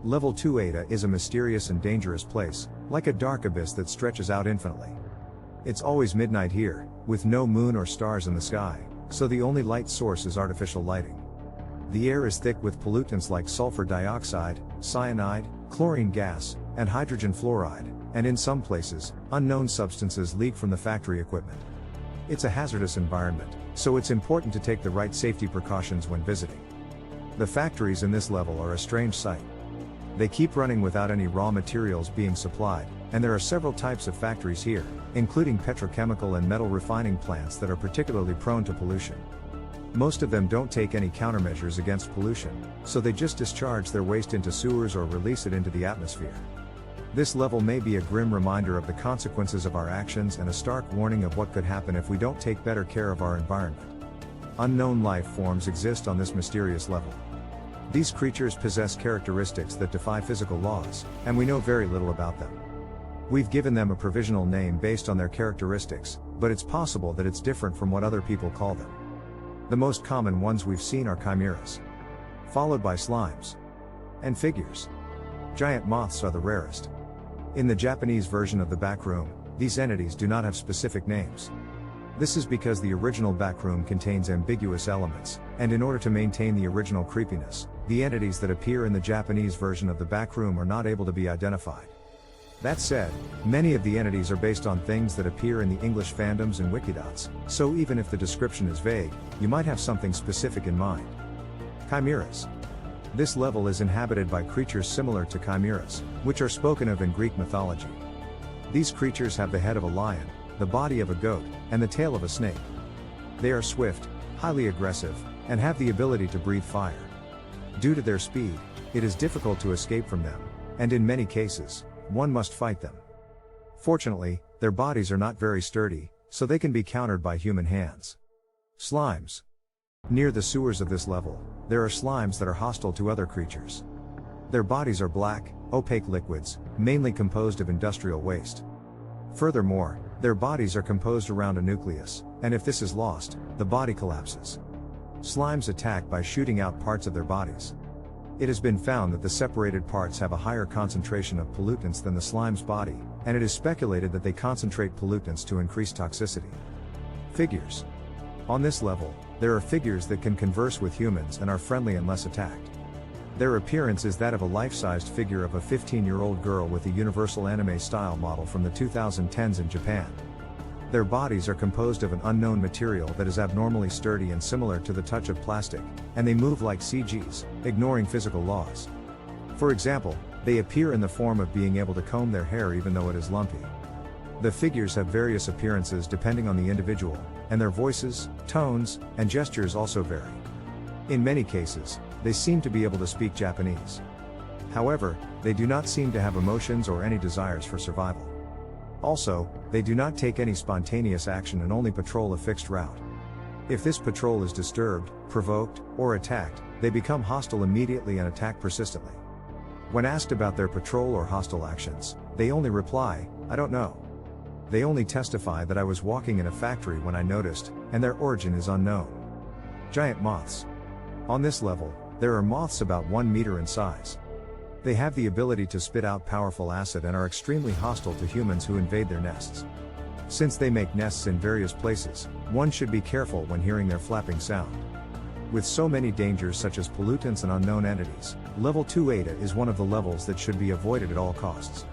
Level 2 Eta is a mysterious and dangerous place, like a dark abyss that stretches out infinitely. It's always midnight here, with no moon or stars in the sky, so the only light source is artificial lighting. The air is thick with pollutants like sulfur dioxide, cyanide, chlorine gas, and hydrogen fluoride, and in some places, unknown substances leak from the factory equipment. It's a hazardous environment, so it's important to take the right safety precautions when visiting. The factories in this level are a strange sight. They keep running without any raw materials being supplied, and there are several types of factories here, including petrochemical and metal refining plants that are particularly prone to pollution. Most of them don't take any countermeasures against pollution, so they just discharge their waste into sewers or release it into the atmosphere. This level may be a grim reminder of the consequences of our actions and a stark warning of what could happen if we don't take better care of our environment. Unknown life forms exist on this mysterious level. These creatures possess characteristics that defy physical laws, and we know very little about them. We've given them a provisional name based on their characteristics, but it's possible that it's different from what other people call them. The most common ones we've seen are chimeras, followed by slimes and figures. Giant moths are the rarest. In the Japanese version of the Backroom, these entities do not have specific names. This is because the original Backroom contains ambiguous elements, and in order to maintain the original creepiness, the entities that appear in the Japanese version of the Backroom are not able to be identified. That said, many of the entities are based on things that appear in the English fandoms and Wikidots, so even if the description is vague, you might have something specific in mind. Chimeras. This level is inhabited by creatures similar to chimeras, which are spoken of in Greek mythology. These creatures have the head of a lion, the body of a goat, and the tail of a snake. They are swift, highly aggressive, and have the ability to breathe fire. Due to their speed, it is difficult to escape from them, and in many cases, one must fight them. Fortunately, their bodies are not very sturdy, so they can be countered by human hands. Slimes. Near the sewers of this level, there are slimes that are hostile to other creatures. Their bodies are black, opaque liquids, mainly composed of industrial waste. Furthermore, their bodies are composed around a nucleus, and if this is lost, the body collapses. Slimes attack by shooting out parts of their bodies. It has been found that the separated parts have a higher concentration of pollutants than the slime's body, and it is speculated that they concentrate pollutants to increase toxicity. Figures. On this level, there are figures that can converse with humans and are friendly unless attacked. Their appearance is that of a life-sized figure of a 15-year-old girl with a universal anime style model from the 2010s in Japan. Their bodies are composed of an unknown material that is abnormally sturdy and similar to the touch of plastic, and they move like CGs, ignoring physical laws. For example, they appear in the form of being able to comb their hair even though it is lumpy. The figures have various appearances depending on the individual, and their voices, tones, and gestures also vary. In many cases, they seem to be able to speak Japanese. However, they do not seem to have emotions or any desires for survival. Also, they do not take any spontaneous action and only patrol a fixed route. If this patrol is disturbed, provoked, or attacked, they become hostile immediately and attack persistently. When asked about their patrol or hostile actions, they only reply, "I don't know." They only testify that I was walking in a factory when I noticed, and their origin is unknown. Giant moths. On this level, there are moths about 1 meter in size. They have the ability to spit out powerful acid and are extremely hostile to humans who invade their nests. Since they make nests in various places, one should be careful when hearing their flapping sound. With so many dangers such as pollutants and unknown entities, Level 2 Eta is one of the levels that should be avoided at all costs.